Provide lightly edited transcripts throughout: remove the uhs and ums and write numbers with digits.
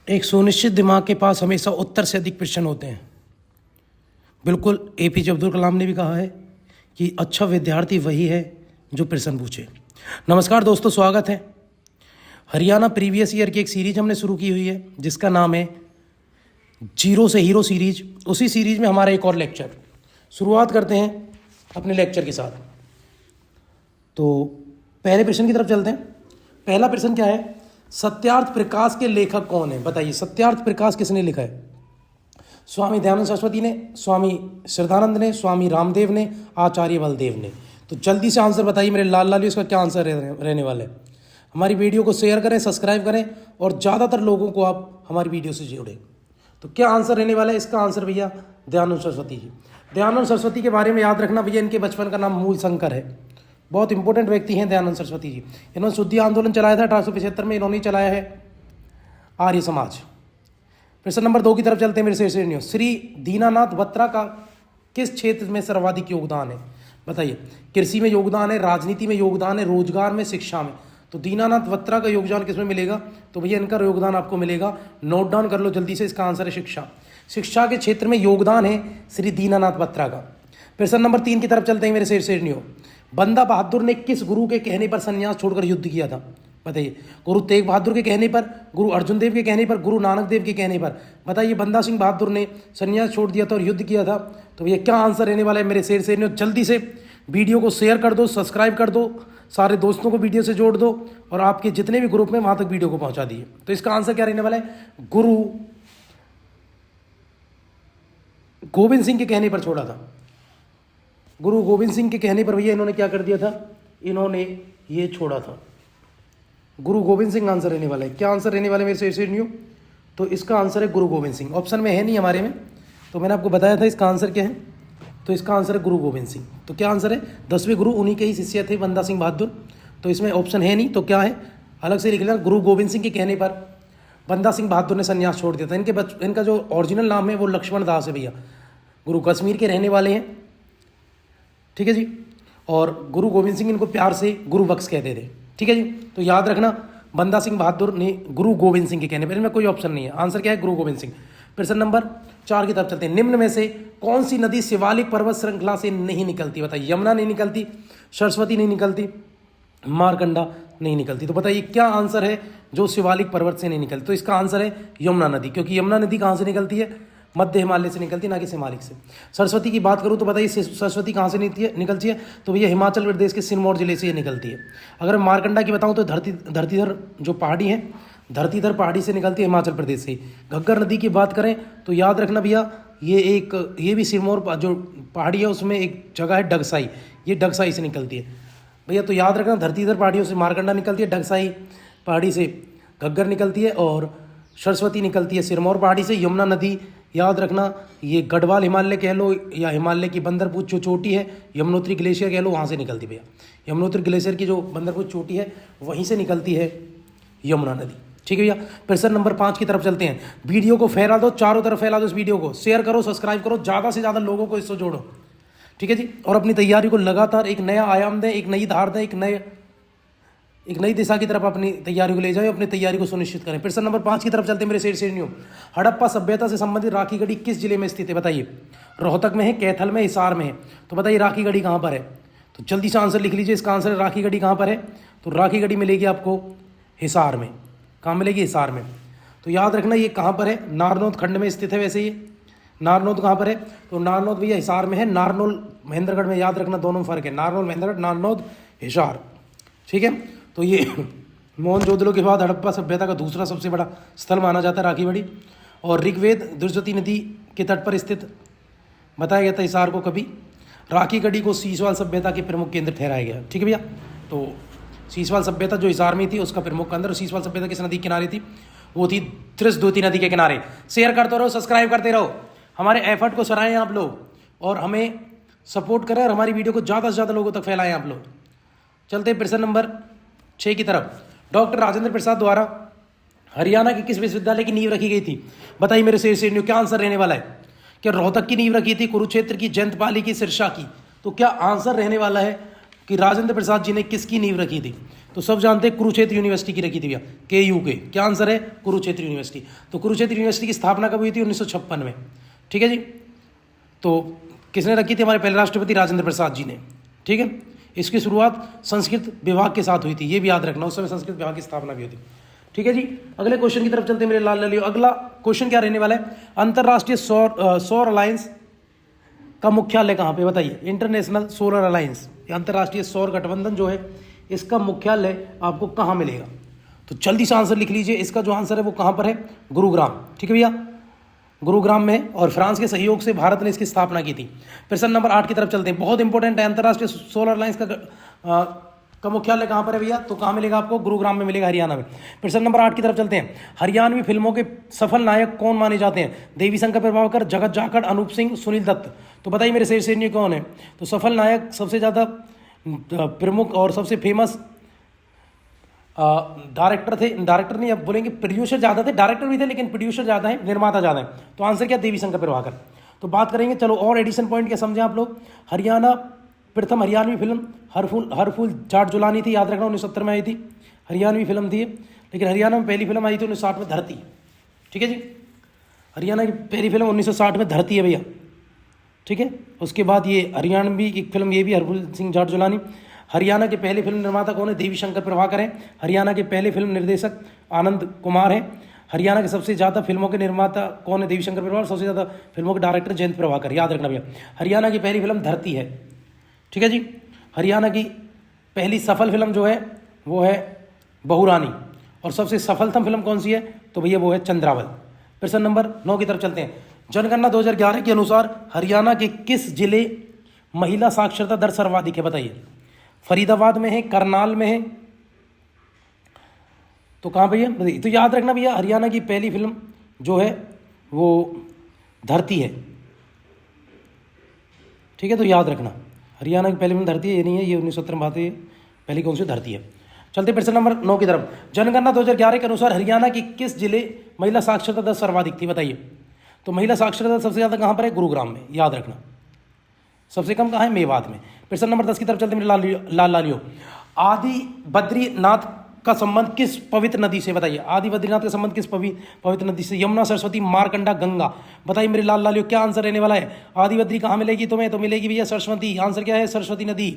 एक सुनिश्चित दिमाग के पास हमेशा उत्तर से अधिक प्रश्न होते हैं। बिल्कुल एपीजे अब्दुल कलाम ने भी कहा है कि अच्छा विद्यार्थी वही है जो प्रश्न पूछे। नमस्कार दोस्तों, स्वागत है। हरियाणा प्रीवियस ईयर की एक सीरीज हमने शुरू की हुई है जिसका नाम है जीरो से हीरो सीरीज। उसी सीरीज में हमारा एक और लेक्चर शुरुआत करते हैं अपने लेक्चर के साथ। तो पहले प्रश्न की तरफ चलते हैं। पहला प्रश्न क्या है? सत्यार्थ प्रकाश के लेखक कौन है? बताइए, सत्यार्थ प्रकाश किसने लिखा है? स्वामी दयानंद सरस्वती ने, स्वामी श्रद्धानंद ने, स्वामी रामदेव ने, आचार्य बलदेव ने। तो जल्दी से आंसर बताइए मेरे लाल लाल, इसका क्या आंसर रहने वाला है। हमारी वीडियो को शेयर करें, सब्सक्राइब करें और ज़्यादातर लोगों को आप हमारी वीडियो से जोड़ें। तो क्या आंसर रहने वाला है? इसका आंसर भैया दयानंद सरस्वती जी। दयानंद सरस्वती के बारे में याद रखना भैया, इनके बचपन का नाम मूल शंकर है। बहुत इंपॉर्टेंट व्यक्ति हैं दयानंद सरस्वती जी। इन्होंने शुद्धि आंदोलन चलाया था 1875 में, इन्होंने चलाया है आर्य समाज। प्रश्न नंबर 2 की तरफ चलते हैं मेरे से। श्री दीनानाथ बत्रा का किस क्षेत्र में सर्वाधिक योगदान है? बताइए, कृषि में योगदान है, राजनीति में योगदान है, रोजगार में, शिक्षा में। तो दीनानाथ बत्रा का योगदान किसमें मिलेगा? तो भैया इनका योगदान आपको मिलेगा, नोट डाउन कर लो जल्दी से। इसका आंसर है शिक्षा। शिक्षा के क्षेत्र में योगदान है श्री दीनानाथ बत्रा का। प्रश्न नंबर 3 की तरफ चलते हैं मेरे से। बंदा बहादुर ने किस गुरु के कहने पर संन्यास छोड़कर युद्ध किया था? बताइए, गुरु तेग बहादुर के कहने पर, गुरु अर्जुन देव के कहने पर, गुरु नानक देव के कहने पर। बताइए, बंदा सिंह बहादुर ने संन्यास छोड़ दिया था और युद्ध किया था। तो ये क्या आंसर रहने वाला है मेरे शेर? जल्दी से वीडियो को शेयर कर दो, सब्सक्राइब कर दो, सारे दोस्तों को वीडियो से जोड़ दो और आपके जितने भी ग्रुप में वहां तक वीडियो को पहुंचा दिए। तो इसका आंसर क्या रहने वाला है? गुरु गोविंद सिंह के कहने पर छोड़ा था। गुरु गोविंद सिंह के कहने पर भैया इन्होंने क्या कर दिया था? इन्होंने ये छोड़ा था। गुरु गोविंद सिंह आंसर रहने वाला है। क्या आंसर रहने वाला है मेरे से? तो इसका आंसर है गुरु गोविंद सिंह। ऑप्शन में है नहीं हमारे में, तो मैंने आपको बताया था इसका आंसर क्या है। तो इसका आंसर है गुरु गोविंद सिंह। तो क्या आंसर है? 10वें गुरु उन्हीं के ही शिष्य थे, बंदा सिंह बहादुर। तो इसमें ऑप्शन है नहीं, तो क्या है? अलग से लिख लेना, गुरु गोविंद सिंह के कहने पर बंदा सिंह बहादुर ने संन्यास छोड़ दिया था। इनका जो ओरिजिनल नाम है वो लक्ष्मण दास है भैया। गुरु कश्मीर के रहने वाले हैं, ठीक है जी। और गुरु गोविंद सिंह इनको प्यार से गुरु बख्श कहते थे, ठीक है जी। तो याद रखना, बंदा सिंह बहादुर ने गुरु गोविंद सिंह के कहने पर। इनमें कोई ऑप्शन नहीं है, आंसर क्या है? गुरु गोविंद सिंह। प्रश्न नंबर 4 की तरफ चलते हैं। निम्न में से कौन सी नदी शिवालिक पर्वत श्रृंखला से नहीं निकलती? बताइए, यमुना नहीं निकलती, सरस्वती नहीं निकलती, मारकंडा नहीं निकलती। तो बताइए क्या आंसर है जो शिवालिक पर्वत से नहीं निकलती? तो इसका आंसर है यमुना नदी, क्योंकि यमुना नदी कहाँ से निकलती है? मध्य हिमालय से निकलती, ना कि शिवालिक से। सरस्वती की बात करूँ तो बताइए सरस्वती कहाँ से निकलती है? तो भैया हिमाचल प्रदेश के सिरमौर जिले से ये निकलती है। अगर मारकंडा की बताऊँ तो धरतीधर जो पहाड़ी है, धरतीधर पहाड़ी से निकलती है, हिमाचल प्रदेश से। घग्गर नदी की बात करें तो याद रखना भैया, ये भी सिरमौर जो पहाड़ी है उसमें एक जगह है डगसाई, ये डगसाई से निकलती है भैया। तो याद रखना, धरतीधर पहाड़ियों से मारकंडा निकलती है, डगसाई पहाड़ी से घग्गर निकलती है और सरस्वती निकलती है सिरमौर पहाड़ी से। यमुना नदी याद रखना, ये गढ़वाल हिमालय कह लो या हिमालय की बंदरपुर जो चोटी है, यमुनोत्री ग्लेशियर कह लो, वहाँ से निकलती भैया। यमुनोत्री ग्लेशियर की जो बंदरपुर चोटी है वहीं से निकलती है यमुना नदी, ठीक है भैया। प्रश्न नंबर 5 की तरफ चलते हैं। वीडियो को फैला दो, चारों तरफ फैला दो इस वीडियो को, शेयर करो, सब्सक्राइब करो, ज़्यादा से ज़्यादा लोगों को इससे जोड़ो, ठीक है जी। और अपनी तैयारी को लगातार एक नया आयाम दें, एक नई धार दें, एक नई दिशा की तरफ अपनी तैयारी को ले जाए, अपनी तैयारी को सुनिश्चित करें। प्रश्न नंबर 5 की तरफ चलते हैं मेरे शेर। हड़प्पा सभ्यता से संबंधित राखी गढ़ी किस जिले में स्थित है? बताइए, रोहतक में है, कैथल में, हिसार में है। तो बताइए राखी गढ़ी कहाँ पर है? तो जल्दी से आंसर लिख लीजिए। इसका आंसर है राखी गढ़ी कहाँ पर है? तो राखी गढ़ी मिलेगी आपको हिसार में। कहाँ मिलेगी? हिसार में। तो याद रखना ये कहाँ पर है? नारनौद खंड में स्थित है। वैसे ये नारनौद कहाँ पर है? तो नारनौद भैया हिसार में है। नारनौल महेंद्रगढ़ में, याद रखना दोनों फर्क है, नारनौल महेंद्रगढ़, नारनौद हिसार, ठीक है। तो ये मोहनजोदड़ो के बाद हड़प्पा सभ्यता का दूसरा सबसे बड़ा स्थल माना जाता है राखी गढ़ी। और ऋग्वेद दुर्जती नदी के तट पर स्थित बताया गया था हिसार को कभी। राखी गढ़ी को सीसवाल सभ्यता के प्रमुख केंद्र ठहराया गया, ठीक है भैया। तो सीसवाल सभ्यता जो हिसार में थी उसका प्रमुख केंद्र, सीसवाल सभ्यता किस नदी के किनारे थी? वो थी त्रिशद्वती नदी के किनारे। शेयर करते रहो, सब्सक्राइब करते रहो, हमारे एफर्ट को सराहें आप लोग और हमें सपोर्ट करें और हमारी वीडियो को ज़्यादा से ज़्यादा लोगों तक फैलाएं आप लोग। चलते प्रश्न नंबर 6 की तरफ। डॉक्टर राजेंद्र प्रसाद द्वारा हरियाणा के किस विश्वविद्यालय की नींव रखी गई थी? बताइए मेरे शेर। क्या आंसर रहने वाला है? क्या रोहतक की नींव रखी थी, कुरुक्षेत्र की, जयंतपाली की, सिरसा की? तो क्या आंसर रहने वाला है? कि राजेंद्र प्रसाद जी ने किसकी नींव रखी थी? तो सब जानते हैं कुरुक्षेत्र यूनिवर्सिटी की रखी थी भैया, KU के। क्या आंसर है? कुरुक्षेत्र यूनिवर्सिटी। तो कुरुक्षेत्र यूनिवर्सिटी की स्थापना कब हुई थी? 1956 में। ठीक है जी। तो किसने रखी थी? हमारे पहले राष्ट्रपति राजेंद्र प्रसाद जी ने। ठीक है। इसकी शुरुआत संस्कृत विभाग के साथ हुई थी, ये भी याद रखना, उस समय संस्कृत विभाग की स्थापना भी हुई थी। ठीक है जी। अगले क्वेश्चन की तरफ चलते हैं मेरे लाल लालियो। अगला क्वेश्चन क्या रहने वाला है? अंतरराष्ट्रीय सौर अलायंस का मुख्यालय कहाँ पे? बताइए। इंटरनेशनल सोलर अलायंस, अंतरराष्ट्रीय सौर गठबंधन जो है, इसका मुख्यालय आपको कहाँ मिलेगा? तो जल्दी से आंसर लिख लीजिए। इसका जो आंसर है वो कहाँ पर है? गुरुग्राम। ठीक है भैया, गुरुग्राम में, और फ्रांस के सहयोग से भारत ने इसकी स्थापना की थी। प्रश्न नंबर 8 की तरफ चलते हैं, बहुत इंपॉर्टेंट है। अंतरराष्ट्रीय सोलर अलायंस का मुख्यालय कहाँ पर है भैया? तो कहाँ मिलेगा आपको? गुरुग्राम में मिलेगा, हरियाणा में। प्रश्न नंबर 8 की तरफ चलते हैं। हरियाणवी फिल्मों के सफल नायक कौन माने जाते हैं? देवी शंकर प्रभाकर, जगत जाखड़, अनूप सिंह, सुनील दत्त। तो बताइए मेरे शेर कौन है? तो सफल नायक सबसे ज़्यादा प्रमुख और सबसे फेमस डायरेक्टर थे, डायरेक्टर नहीं, अब बोलेंगे प्रोड्यूसर ज़्यादा थे, डायरेक्टर भी थे लेकिन प्रोड्यूसर ज़्यादा है, निर्माता ज़्यादा है। तो आंसर क्या? देवी शंकर प्रभाकर। तो बात करेंगे, चलो और एडिशन पॉइंट क्या समझें आप लोग। हरियाणा, प्रथम हरियाणवी फिल्म हर फूल जाट जुलानी थी, याद रखना, 1970 में आई थी, हरियाणवी फिल्म थी। लेकिन हरियाणा में पहली फिल्म आई थी 1960 में, धरती। ठीक है जी, हरियाणा की पहली फिल्म 1960 में धरती है भैया। ठीक है। उसके बाद ये हरियाणवी एक फिल्म, ये भी हरफूल सिंह जाट जुलानी। हरियाणा के पहले फिल्म निर्माता कौन है? देवी शंकर प्रभाकर है। हरियाणा के पहले फिल्म निर्देशक आनंद कुमार है। हरियाणा के सबसे ज़्यादा फिल्मों के निर्माता कौन है? देवी शंकर प्रभाकर। सबसे ज़्यादा फिल्मों के डायरेक्टर जयंत प्रभाकर, याद रखना भैया। हरियाणा की पहली फिल्म धरती है। ठीक है जी। हरियाणा की पहली सफल फिल्म जो है वो है बहुरानी, और सबसे सफलतम फिल्म कौन सी है? तो भैया वो है चंद्रावत। प्रश्न नंबर 9 की तरफ चलते हैं। जनगणना 2011 के अनुसार हरियाणा के किस जिले महिला साक्षरता दर सर्वाधिक है? बताइए। फरीदाबाद में है, करनाल में है, तो कहाँ भैया? बताइए। तो याद रखना भैया, हरियाणा की पहली फिल्म जो है वो धरती है। ठीक है, तो याद रखना, हरियाणा की पहली फिल्म धरती है, ये नहीं है, ये 1970 में बात है, पहली कौन सी? धरती है। चलते प्रश्न नंबर 9 की तरफ। जनगणना 2011 के अनुसार हरियाणा की किस जिले महिला साक्षरता दर सर्वाधिक थी? बताइए। तो महिला साक्षरता दर सबसे ज़्यादा कहाँ पर है? गुरुग्राम में, याद रखना। सबसे कम कहाँ है? मेवात में। प्रश्न नंबर 10 की तरफ चलते मेरे लाल लालियो। आदि बद्रीनाथ का संबंध किस पवित्र नदी से? बताइए। आदि बद्रीनाथ का संबंध किस पवित्र नदी से? यमुना, सरस्वती, मारकंडा, गंगा। बताइए मेरे लाल लालियो, क्या आंसर रहने वाला है? आदि बद्री कहाँ मिलेगी तुम्हें? तो मिलेगी भैया सरस्वती। आंसर क्या है? सरस्वती नदी।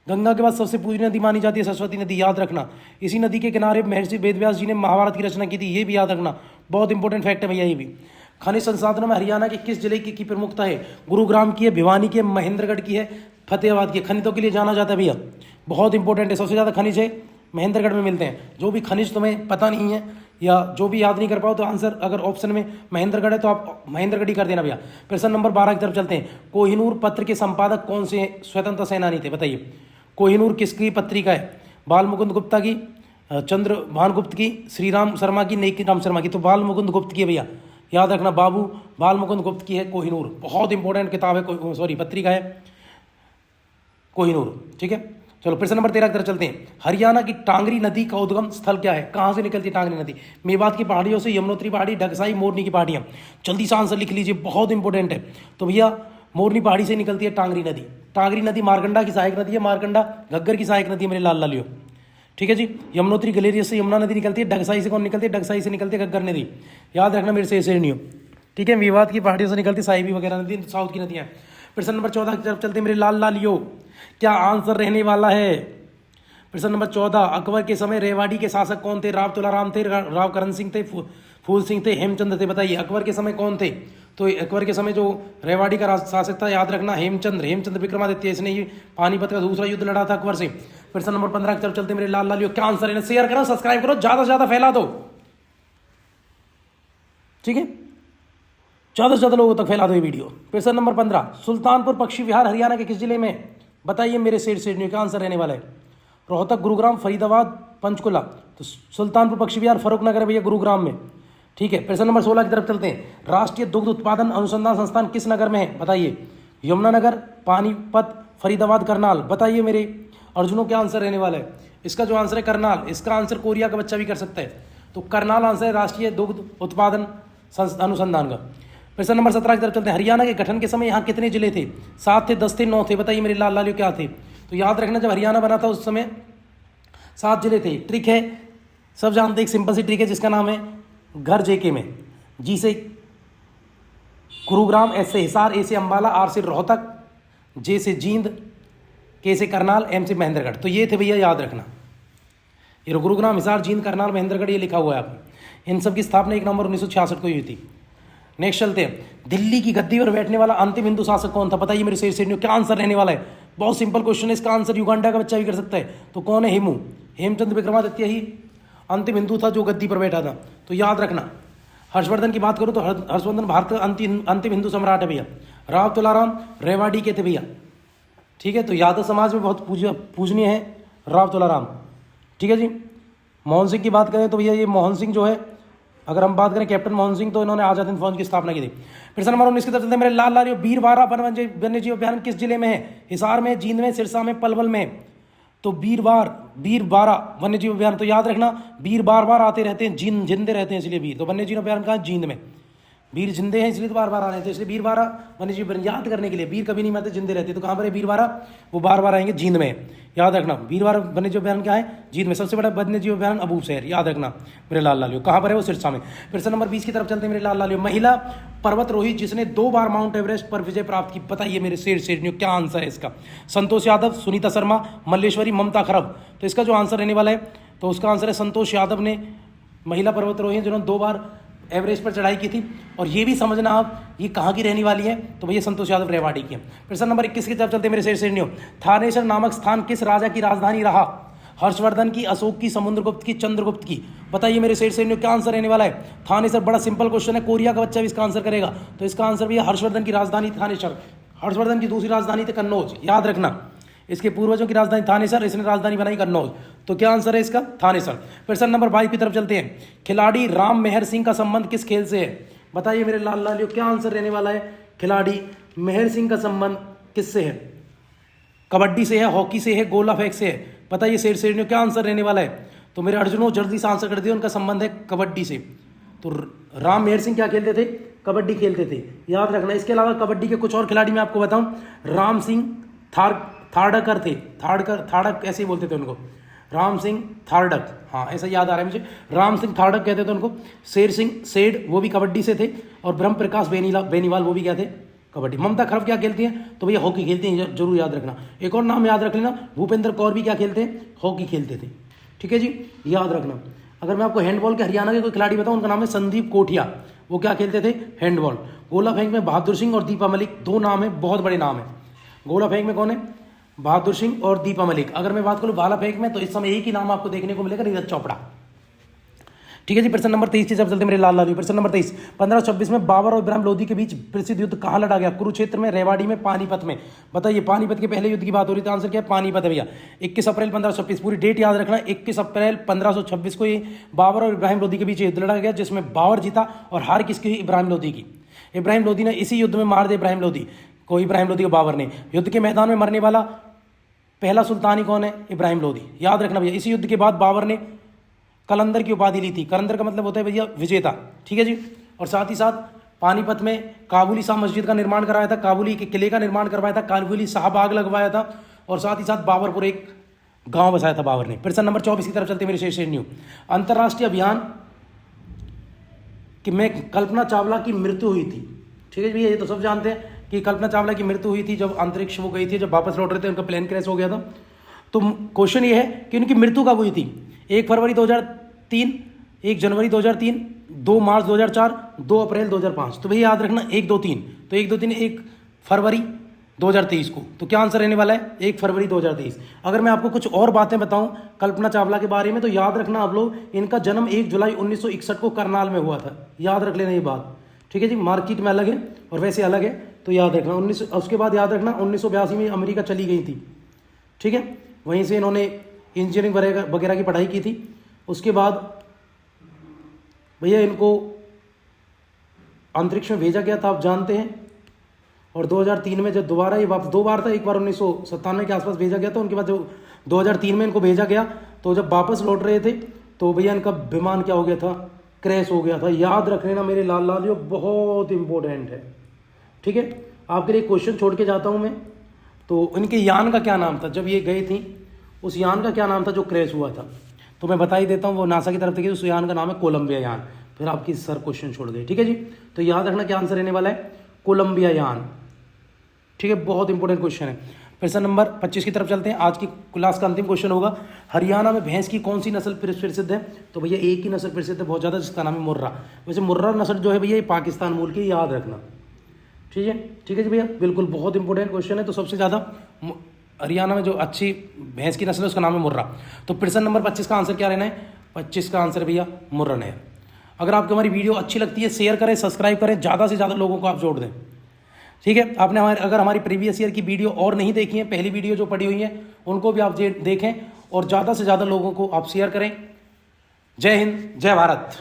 गंगा के बाद सबसे पूजनीय नदी मानी जाती है सरस्वती नदी, याद रखना। इसी नदी के किनारे महर्षि वेदव्यास जी ने महाभारत की रचना की थी, ये भी याद रखना, बहुत इंपॉर्टेंट फैक्ट है भैया ये भी। खनिज संसाधनों में हरियाणा के किस जिले की प्रमुखता है? गुरुग्राम की है, भिवानी की है, महेंद्रगढ़ की है, फतेहाबाद की है। खनिजों के लिए जाना जाता है भैया, बहुत इंपॉर्टेंट है। सबसे ज़्यादा खनिज है महेंद्रगढ़ में मिलते हैं। जो भी खनिज तुम्हें पता नहीं है या जो भी याद नहीं कर पाओ तो आंसर अगर ऑप्शन में महेंद्रगढ़ है तो आप महेंद्रगढ़ ही कर देना भैया। प्रश्न नंबर 12 की तरफ चलते हैं। कोहिनूर पत्र के संपादक कौन से स्वतंत्रता सेनानी थे? बताइए। कोहिनूर किसकी पत्रिका है? बाल मुकुंद गुप्ता की, चंद्र भान गुप्त की, श्री राम शर्मा की, नेकी राम शर्मा की। तो बाल मुकुंद गुप्त की है भैया, याद रखना, बाबू बाल मुकुंद गुप्त की है कोहिनूर। बहुत इंपॉर्टेंट किताब है, सॉरी पत्रिका है कोहिनूर। ठीक है, चलो प्रश्न नंबर 13 की तरफ चलते हैं। हरियाणा की टांगरी नदी का उद्गम स्थल क्या है? कहाँ से निकलती है टांगरी नदी? मेवात की पहाड़ियों से, यमुनोत्री पहाड़ी, ढगसाई, मोरनी की पहाड़ियाँ। जल्दी से आंसर लिख लीजिए, बहुत इंपॉर्टेंट है। तो भैया मोरनी पहाड़ी से निकलती है टांगरी नदी। टांगरी नदी मारकंडा की सहायक नदी है, मारकंडा घग्गर की सहायक नदी है मेरे लाल लालियो। ठीक है जी। यमुनोत्री गलेरियस से यमुना नदी निकलती है। ढगसाई से कौन निकलती है? ढगसाई से निकलती है घग्गर नदी, याद रखना मेरे से ऐसे नहीं हो। ठीक है, मेवात की पहाड़ियों से निकलती साहिबी वगैरह नदी, साउथ की नदियाँ। प्रश्न नंबर 14 की तरफ चलते मेरे लाल लालियो, क्या आंसर रहने वाला है? प्रश्न नंबर 14, अकबर के समय रेवाड़ी के शासक कौन थे? राव तुलाराम थे, राव करण सिंह थे, फूल सिंह थे, हेमचंद थे। बताइए अकबर के समय कौन थे? तो अकबर के समय जो रेवाड़ी का शासक था, याद रखना, हेमचंद विक्रमादित्य। इसने ही पानीपत का दूसरा युद्ध लड़ा था अकबर से। प्रश्न नंबर 15 की तरफ चलते मेरे लाल लालियो, क्या आंसर है? शेयर करो, सब्सक्राइब करो, ज्यादा से ज्यादा फैला दो। ठीक है, ज्यादा से ज्यादा लोगों तक फैला दो ये वीडियो। प्रश्न नंबर 15, सुल्तानपुर पक्षी विहार हरियाणा के किस जिले में? बताइए मेरे शेर का आंसर रहने वाला है। रोहतक, गुरुग्राम, फरीदाबाद, पंचकुला। तो सुल्तानपुर पक्षी विहार फर्रुखनगर है भैया, गुरुग्राम में। ठीक है, प्रश्न नंबर 16 की तरफ चलते हैं। राष्ट्रीय दुग्ध उत्पादन अनुसंधान संस्थान किस नगर में है? बताइए। यमुनानगर, पानीपत, फरीदाबाद, करनाल। बताइए मेरे अर्जुनों, क्या आंसर रहने वाला है? इसका जो आंसर है करनाल। इसका आंसर कोरिया का बच्चा भी कर सकता है, तो करनाल आंसर है राष्ट्रीय दुग्ध उत्पादन अनुसंधान का। प्रश्न नंबर 17 की तरफ चलते हैं। हरियाणा के गठन के समय यहाँ कितने जिले थे? 7 थे, 10 थे, 9 थे? बताइए मेरे लाल लालियो, क्या थे? तो याद रखना जब हरियाणा बना था उस समय 7 जिले थे। ट्रिक है, सब जानते हैं, एक सिंपल सी ट्रिक है जिसका नाम है घर जेके में। जी से गुरुग्राम, एस से हिसार, ए से अम्बाला, आर से रोहतक, जे से जींद, के से करनाल, एम से महेंद्रगढ़। तो ये थे भैया, याद रखना। ये गुरुग्राम, हिसार, जींद, करनाल, महेंद्रगढ़ ये लिखा हुआ है आपको। इन सब की स्थापना 1 नवंबर 1966 को हुई थी। नेक्स्ट चलते हैं। दिल्ली की गद्दी पर बैठने वाला अंतिम हिंदू शासक कौन था? बताइए मेरे शेर शेरनियों, क्या आंसर रहने वाला है? बहुत सिंपल क्वेश्चन है, इसका आंसर युगांडा का बच्चा भी कर सकता है। तो कौन है? हेमचंद्र विक्रमादित्य ही अंतिम हिंदू था जो गद्दी पर बैठा था। तो याद रखना। हर्षवर्धन की बात करूं तो हर्षवर्धन भारत का अंतिम हिंदू सम्राट है भैया। राव तुलाराम रेवाड़ी के थे भैया, ठीक है। तो यादव समाज में बहुत पूजनीय है राव तुलाराम, ठीक है जी। मोहन सिंह की बात करें तो भैया ये मोहन सिंह जो है, अगर हम बात करें कैप्टन मोहन सिंह, तो इन्होंने आजाद हिंद फौज की स्थापना की थी। प्रश्न नंबर 19 की तरफ चलते हैं मेरे लाल लाल। वीर बारा वन्य जीव अभ्यारण्य किस जिले में है? हिसार में, जींद में, सिरसा में, पलवल में। तो वीर बारा वन्य जीव अभ्यारण्य, तो याद रखना वीर बार बार आते रहते हैं, जिंदे रहते हैं इसलिए वीर। तो वन्य जीव अभ्यारण्य कहाँ? जींद में। वीर जिंदे हैं इसलिए तो बार बार आ रहे थे, इसलिए वीर बारा वन्य जीव याद करने के लिए। वीर कभी नहीं आते, जिंदे रहते। तो कहाँ पर है वीर बारा? वो बार बार आएंगे, जींद में। याद रखना वीर बारा वन्य जीव अभ्यारण्य क्या है? जींद में। सबसे बड़ा वन्य जीव अभ्यारण्य अबूसैर, याद रखना मेरे लाल लालियो। कहाँ पर है? वो सिरसा में। प्रश्न नंबर 20 की तरफ चलते हैं मेरे लाल लालियो। महिला पर्वतरोही जिसने 2 बार माउंट एवरेस्ट पर विजय प्राप्त की, बताइए मेरे शेर शेरनियों, क्या आंसर है इसका? संतोष यादव, सुनीता शर्मा, मल्लेश्वरी, ममता खरब। तो इसका जो आंसर रहने वाला है, तो उसका आंसर है संतोष यादव ने महिला पर्वतरोही जिन्होंने 2 बार एवरेस्ट पर चढ़ाई की थी। और ये भी समझना आप, ये कहाँ की रहने वाली है? तो भैया संतोष यादव रेवाड़ी की है। प्रश्न नंबर 21 की तरफ चलते हैं मेरे शेर शेरनियों। थानेसर नामक स्थान किस राजा की राजधानी रहा? हर्षवर्धन की, अशोक की, समुद्रगुप्त की, चंद्रगुप्त की। बताइए मेरे शेर शेरनियों, क्या आंसर रहने वाला है? थानेसर। बड़ा सिंपल क्वेश्चन है, कोरिया का बच्चा भी इसका आंसर करेगा। तो इसका आंसर भैया हर्षवर्धन की राजधानी थानेसर। हर्षवर्धन की दूसरी राजधानी थी कन्नौज, याद रखना। इसके पूर्वजों की राजधानी थानेसर, इसने राजधानी बनाई कन्नौज। तो क्या आंसर है इसका? थानेसर। प्रश्न नंबर 22 की तरफ चलते हैं। खिलाड़ी राम मेहर सिंह का संबंध किस खेल से है? बताइए मेरे लाल लालियो, क्या आंसर रहने वाला है? खिलाड़ी मेहर सिंह का संबंध किससे है? कबड्डी से है, हॉकी से है, गोला फेंक से है। बताइए शेर शेरनियों, क्या आंसर रहने वाला है? तो मेरे अर्जुनों जल्दी से आंसर कर दिए, उनका संबंध है कबड्डी से। तो राम मेहर सिंह क्या खेलते थे? कबड्डी खेलते थे, याद रखना। इसके अलावा कबड्डी के कुछ और खिलाड़ी मैं आपको बताऊं। राम सिंह थाड़कर थे, थाड़क ऐसे ही बोलते थे उनको, राम सिंह थाड़क, हाँ ऐसा याद आ रहा है मुझे, राम सिंह थाड़क कहते थे उनको। शेर सिंह सेठ वो भी कबड्डी से थे, और ब्रह्म प्रकाश बेनीवाल वो भी क्या थे? कबड्डी। ममता खरब क्या खेलती हैं? तो भैया हॉकी खेलती हैं, जरूर याद रखना। एक और नाम याद रख लेना, भूपेंद्र कौर भी क्या खेलते हैं? हॉकी खेलते थे, ठीक है जी, याद रखना। अगर मैं आपको हैंडबॉल के हरियाणा के कोई खिलाड़ी बताऊं, उनका नाम है संदीप कोठिया, वो क्या खेलते थे? हैंडबॉल। गोला फेंक में बहादुर सिंह और दीपा मलिक, 2 नाम है, बहुत बड़े नाम है। गोला फेंक में कौन है? बहादुर सिंह और दीपा मलिक। अगर मैं बात करूं भाला फेंक में, तो इस समय एक ही नाम आपको देखने को मिलेगा, नीरज चोपड़ा, ठीक है जी। प्रश्न नंबर 23 की तरफ चलते मेरे लाल लाल। प्रश्न नंबर 23, 1526 में बाबर और इब्राहिम लोदी के बीच प्रसिद्ध युद्ध कहाँ लड़ा गया? कुरुक्षेत्र में, रेवाड़ी में, पानीपत में। बताइए, पानीपत के पहले युद्ध की बात हो रही थी, आंसर क्या है? पानीपत है भैया। 21 अप्रैल 1526, पूरी डेट याद रखना। 21 अप्रैल 1526 को ये बाबर और इब्राहिम लोदी के बीच युद्ध लड़ा गया, जिसमें बाबर जीता और हार किसकी? इब्राहिम लोदी की। इब्राहिम लोदी ने इसी युद्ध में मार दिया इब्राहिम लोदी को, इब्राहिम लोदी को बाबर ने। युद्ध के मैदान में मरने वाला पहला सुल्तान ही कौन है? इब्राहिम लोदी, याद रखना भैया। इसी युद्ध के बाद बाबर ने कलंदर की उपाधि ली थी। कलंदर का मतलब होता है भैया विजेता, ठीक है जी। और साथ ही साथ पानीपत में काबुली शाह मस्जिद का निर्माण कराया था, काबुली के किले का निर्माण करवाया था, काबुली शाहबाग लगवाया था, और साथ ही साथ बाबरपुर एक गांव बसाया था बाबर ने। प्रश्न नंबर 24 की तरफ चलते मेरे शेर न्यू। अंतर्राष्ट्रीय अभियान कि में कल्पना चावला की मृत्यु हुई थी, ठीक है भैया, ये तो सब जानते हैं कि कल्पना चावला की मृत्यु हुई थी जब अंतरिक्ष वो गई थी, जब वापस लौट रहे थे उनका प्लेन क्रैश हो गया था। तो क्वेश्चन ये है कि उनकी मृत्यु कब हुई थी? 1 फरवरी 2003, 1 जनवरी 2003, 2 मार्च 2004, 2 अप्रैल 2005। तो भैया याद रखना 1, 2, 3। तो 1, 2, 3 1 फरवरी 2023 को। तो क्या आंसर रहने वाला है? 1 फरवरी 2023। अगर मैं आपको कुछ और बातें बताऊं कल्पना चावला के बारे में, तो याद रखना आप लोग, इनका जन्म 1 जुलाई 1961 को करनाल में हुआ था, याद रख लेना ये बात, ठीक है जी। मार्केट में अलग है और वैसे अलग है, तो याद रखना। उसके बाद याद रखना 1982 में अमेरिका चली गई थी, ठीक है। वहीं से इन्होंने इंजीनियरिंग वगैरह की पढ़ाई की थी। उसके बाद भैया इनको अंतरिक्ष में भेजा गया था, आप जानते हैं। और 2003 में जब दोबारा ये वापस 2 बार था, एक बार 1997 के आसपास भेजा गया था, उनके बाद जो 2003 में इनको भेजा गया, तो जब वापस लौट रहे थे तो भैया इनका विमान क्या हो गया था? क्रैश हो गया था। याद रख लेना मेरे लाल लाल, बहुत इंपॉर्टेंट है, ठीक है। आपके लिए क्वेश्चन छोड़ के जाता हूं मैं, तो इनके यान का क्या नाम था, जब ये गए थी उस यान का क्या नाम था जो क्रैश हुआ था? तो मैं बता ही देता हूँ, वो नासा की तरफ से, उस यान का नाम है कोलंबिया यान। फिर आपकी सर क्वेश्चन छोड़ गए, ठीक है जी। तो याद रखना क्या आंसर रहने वाला है, कोलंबिया यान, ठीक है, बहुत इंपॉर्टेंट क्वेश्चन है। प्रश्न नंबर 25 की तरफ चलते हैं। आज की क्लास का अंतिम क्वेश्चन होगा, हरियाणा में भैंस की कौन सी नस्ल प्रसिद्ध है? तो भैया एक ही नस्ल प्रसिद्ध है बहुत ज़्यादा, जिसका नाम है मुर्रा। वैसे मुर्रा नस्ल जो है भैया ये पाकिस्तान मूल की, याद रखना, ठीक है जी भैया, बिल्कुल बहुत इंपॉर्टेंट क्वेश्चन है। तो सबसे ज़्यादा हरियाणा में जो अच्छी भैंस की नस्ल है उसका नाम है मुर्रा। तो प्रश्न नंबर 25 का आंसर क्या रहना है? 25 का आंसर भैया मुर्रन है। अगर आपको हमारी वीडियो अच्छी लगती है शेयर करें, सब्सक्राइब करें, ज़्यादा से ज़्यादा लोगों को आप जोड़ दें, ठीक है। आपने अगर हमारी प्रीवियस ईयर की वीडियो और नहीं देखी है, पहली वीडियो जो पड़ी हुई है उनको भी आप देखें और ज़्यादा से ज़्यादा लोगों को आप शेयर करें। जय हिंद, जय भारत।